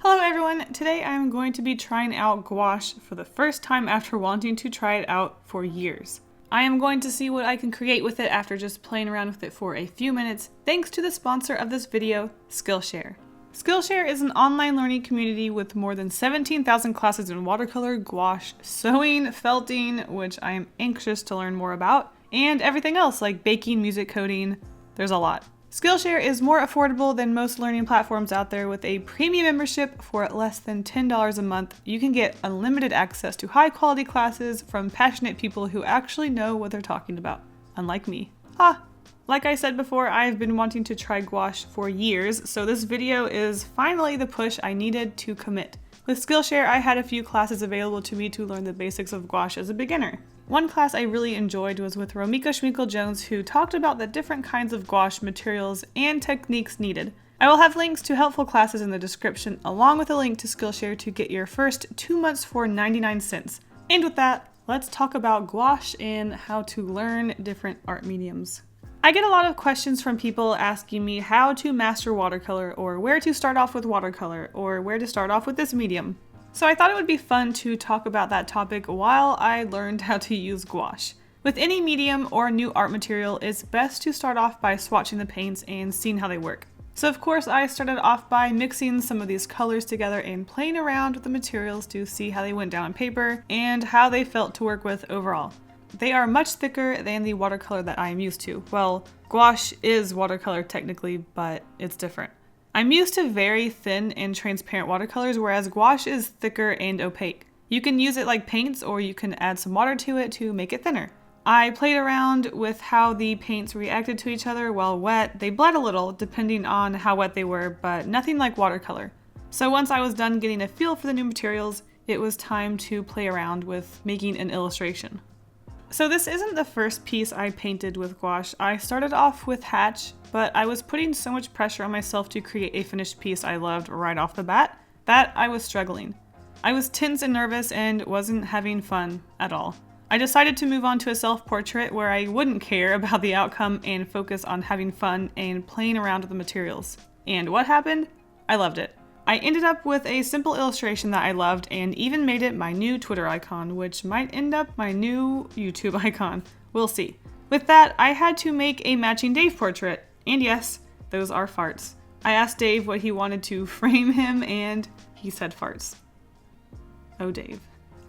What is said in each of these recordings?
Hello everyone! Today I'm going to be trying out gouache for the first time after wanting to try it out for years. I am going to see what I can create with it after just playing around with it for a few minutes, thanks to the sponsor of this video, Skillshare. Skillshare is an online learning community with more than 17,000 classes in watercolor, gouache, sewing, felting, which I am anxious to learn more about, and everything else like baking, music coding. There's a lot. Skillshare is more affordable than most learning platforms out there. With a premium membership for less than $10 a month. You can get unlimited access to high quality classes from passionate people who actually know what they're talking about, unlike me. Like I said before, I've been wanting to try gouache for years, so this video is finally the push I needed to commit. With Skillshare, I had a few classes available to me to learn the basics of gouache as a beginner. One class I really enjoyed was with Romika Schminkle-Jones, who talked about the different kinds of gouache materials and techniques needed. I will have links to helpful classes in the description, along with a link to Skillshare to get your first 2 months for 99 cents. And with that, let's talk about gouache and how to learn different art mediums. I get a lot of questions from people asking me how to master watercolor, or where to start off with watercolor, or where to start off with this medium. So I thought it would be fun to talk about that topic while I learned how to use gouache. With any medium or new art material, it's best to start off by swatching the paints and seeing how they work. So of course I started off by mixing some of these colors together and playing around with the materials to see how they went down on paper and how they felt to work with overall. They are much thicker than the watercolor that I am used to. Well, gouache is watercolor technically, but it's different. I'm used to very thin and transparent watercolors, whereas gouache is thicker and opaque. You can use it like paints, or you can add some water to it to make it thinner. I played around with how the paints reacted to each other while wet. They bled a little depending on how wet they were, but nothing like watercolor. So once I was done getting a feel for the new materials, it was time to play around with making an illustration. So this isn't the first piece I painted with gouache. I started off with Hatch, but I was putting so much pressure on myself to create a finished piece I loved right off the bat that I was struggling. I was tense and nervous and wasn't having fun at all. I decided to move on to a self-portrait where I wouldn't care about the outcome and focus on having fun and playing around with the materials. And what happened? I loved it. I ended up with a simple illustration that I loved and even made it my new Twitter icon, which might end up my new YouTube icon. We'll see. With that, I had to make a matching Dave portrait. And yes, those are farts. I asked Dave what he wanted to frame him, and he said farts. Oh, Dave.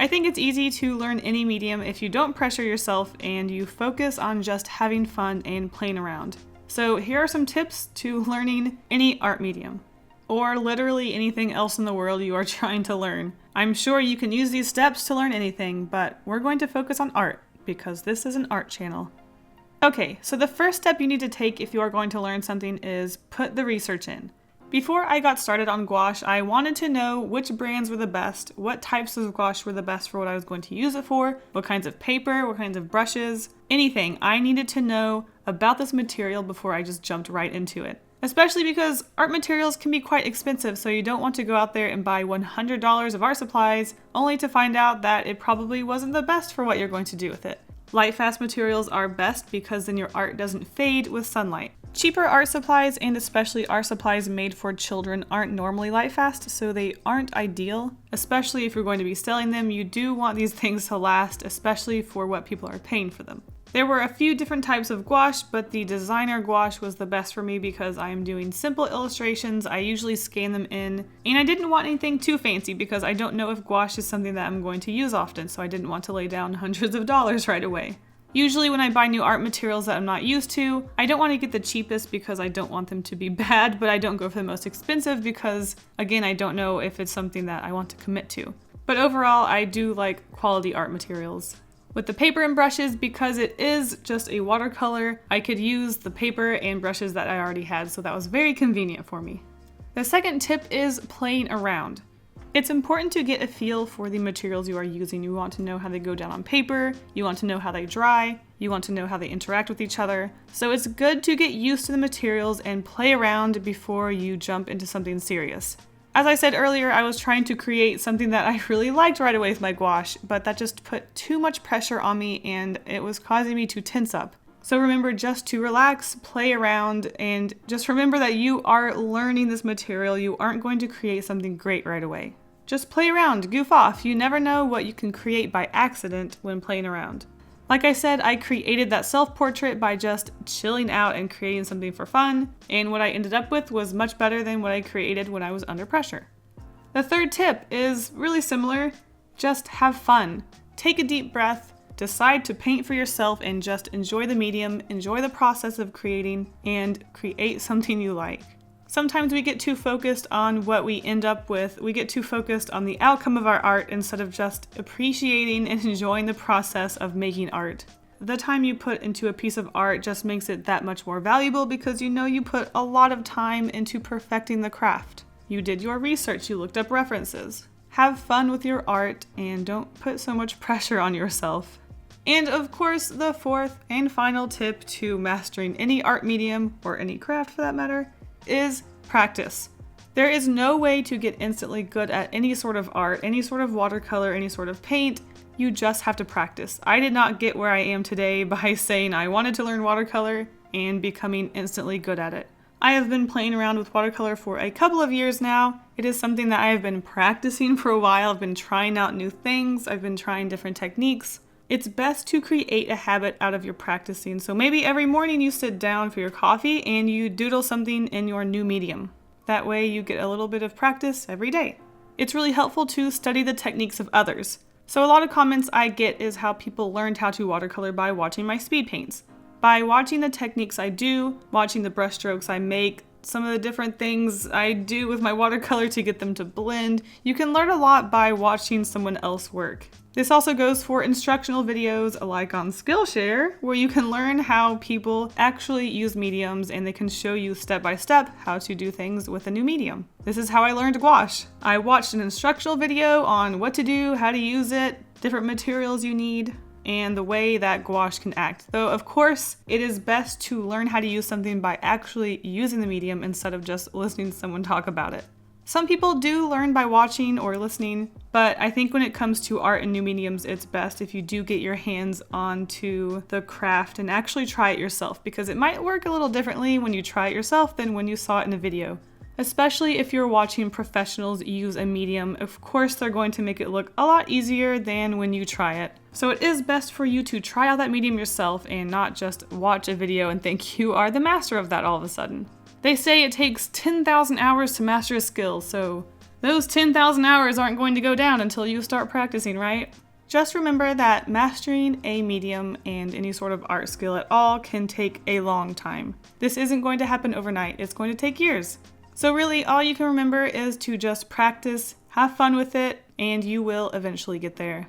I think it's easy to learn any medium if you don't pressure yourself and you focus on just having fun and playing around. So here are some tips to learning any art medium, or literally anything else in the world you are trying to learn. I'm sure you can use these steps to learn anything, but we're going to focus on art because this is an art channel. Okay, so the first step you need to take if you are going to learn something is put the research in. Before I got started on gouache, I wanted to know which brands were the best, what types of gouache were the best for what I was going to use it for, what kinds of paper, what kinds of brushes, anything. I needed to know about this material before I just jumped right into it. Especially because art materials can be quite expensive, so you don't want to go out there and buy $100 of art supplies only to find out that it probably wasn't the best for what you're going to do with it. Light-fast materials are best because then your art doesn't fade with sunlight. Cheaper art supplies, and especially art supplies made for children, aren't normally light-fast, so they aren't ideal. Especially if you're going to be selling them, you do want these things to last, especially for what people are paying for them. There were a few different types of gouache, but the designer gouache was the best for me because I am doing simple illustrations. I usually scan them in, and I didn't want anything too fancy because I don't know if gouache is something that I'm going to use often, so I didn't want to lay down hundreds of dollars right away. Usually when I buy new art materials that I'm not used to, I don't want to get the cheapest because I don't want them to be bad, but I don't go for the most expensive because, again, I don't know if it's something that I want to commit to. But overall, I do like quality art materials. With the paper and brushes, because it is just a watercolor, I could use the paper and brushes that I already had, so that was very convenient for me. The second tip is playing around. It's important to get a feel for the materials you are using. You want to know how they go down on paper, you want to know how they dry, you want to know how they interact with each other. So it's good to get used to the materials and play around before you jump into something serious. As I said earlier, I was trying to create something that I really liked right away with my gouache, but that just put too much pressure on me and it was causing me to tense up. So remember just to relax, play around, and just remember that you are learning this material. You aren't going to create something great right away. Just play around, goof off. You never know what you can create by accident when playing around. Like I said, I created that self-portrait by just chilling out and creating something for fun, and what I ended up with was much better than what I created when I was under pressure. The third tip is really similar. Just have fun. Take a deep breath, decide to paint for yourself, and just enjoy the medium, enjoy the process of creating, and create something you like. Sometimes we get too focused on what we end up with. We get too focused on the outcome of our art instead of just appreciating and enjoying the process of making art. The time you put into a piece of art just makes it that much more valuable because you know you put a lot of time into perfecting the craft. You did your research, you looked up references. Have fun with your art and don't put so much pressure on yourself. And of course, the fourth and final tip to mastering any art medium, or any craft for that matter, is practice. There is no way to get instantly good at any sort of art, any sort of watercolor, any sort of paint. You just have to practice. I did not get where I am today by saying I wanted to learn watercolor and becoming instantly good at it. I have been playing around with watercolor for a couple of years now. It is something that I have been practicing for a while. I've been trying out new things. I've been trying different techniques. It's best to create a habit out of your practicing. So maybe every morning you sit down for your coffee and you doodle something in your new medium. That way you get a little bit of practice every day. It's really helpful to study the techniques of others. So a lot of comments I get is how people learned how to watercolor by watching my speed paints. By watching the techniques I do, watching the brush strokes I make, some of the different things I do with my watercolor to get them to blend, you can learn a lot by watching someone else work. This also goes for instructional videos like on Skillshare, where you can learn how people actually use mediums and they can show you step by step how to do things with a new medium. This is how I learned gouache. I watched an instructional video on what to do, how to use it, different materials you need, and the way that gouache can act. Though of course, it is best to learn how to use something by actually using the medium instead of just listening to someone talk about it. Some people do learn by watching or listening, but I think when it comes to art and new mediums, it's best if you do get your hands onto the craft and actually try it yourself, because it might work a little differently when you try it yourself than when you saw it in a video. Especially if you're watching professionals use a medium, of course they're going to make it look a lot easier than when you try it. So it is best for you to try out that medium yourself and not just watch a video and think you are the master of that all of a sudden. They say it takes 10,000 hours to master a skill, so those 10,000 hours aren't going to go down until you start practicing, right? Just remember that mastering a medium and any sort of art skill at all can take a long time. This isn't going to happen overnight, it's going to take years. So really, all you can remember is to just practice, have fun with it, and you will eventually get there.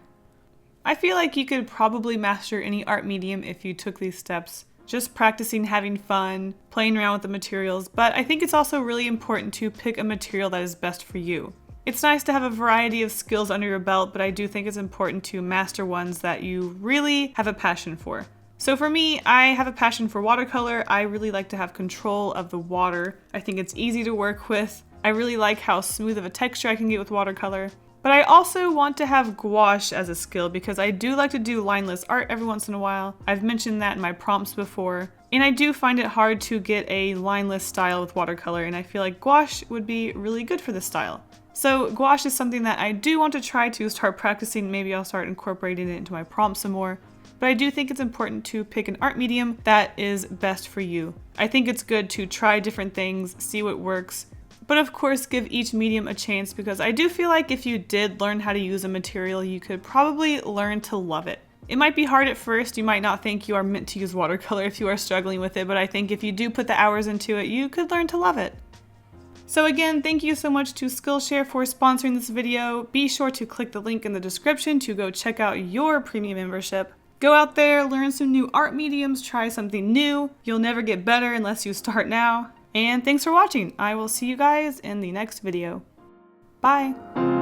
I feel like you could probably master any art medium if you took these steps. Just practicing, having fun, playing around with the materials, but I think it's also really important to pick a material that is best for you. It's nice to have a variety of skills under your belt, but I do think it's important to master ones that you really have a passion for. So for me, I have a passion for watercolor. I really like to have control of the water. I think it's easy to work with. I really like how smooth of a texture I can get with watercolor. But I also want to have gouache as a skill because I do like to do lineless art every once in a while. I've mentioned that in my prompts before. And I do find it hard to get a lineless style with watercolor, and I feel like gouache would be really good for this style. So gouache is something that I do want to try to start practicing. Maybe I'll start incorporating it into my prompts some more. But I do think it's important to pick an art medium that is best for you. I think it's good to try different things, see what works, but of course give each medium a chance, because I do feel like if you did learn how to use a material, you could probably learn to love it. It might be hard at first, you might not think you are meant to use watercolor if you are struggling with it, but I think if you do put the hours into it, you could learn to love it. So again, thank you so much to Skillshare for sponsoring this video. Be sure to click the link in the description to go check out your premium membership. Go out there, learn some new art mediums, try something new. You'll never get better unless you start now. And thanks for watching. I will see you guys in the next video. Bye!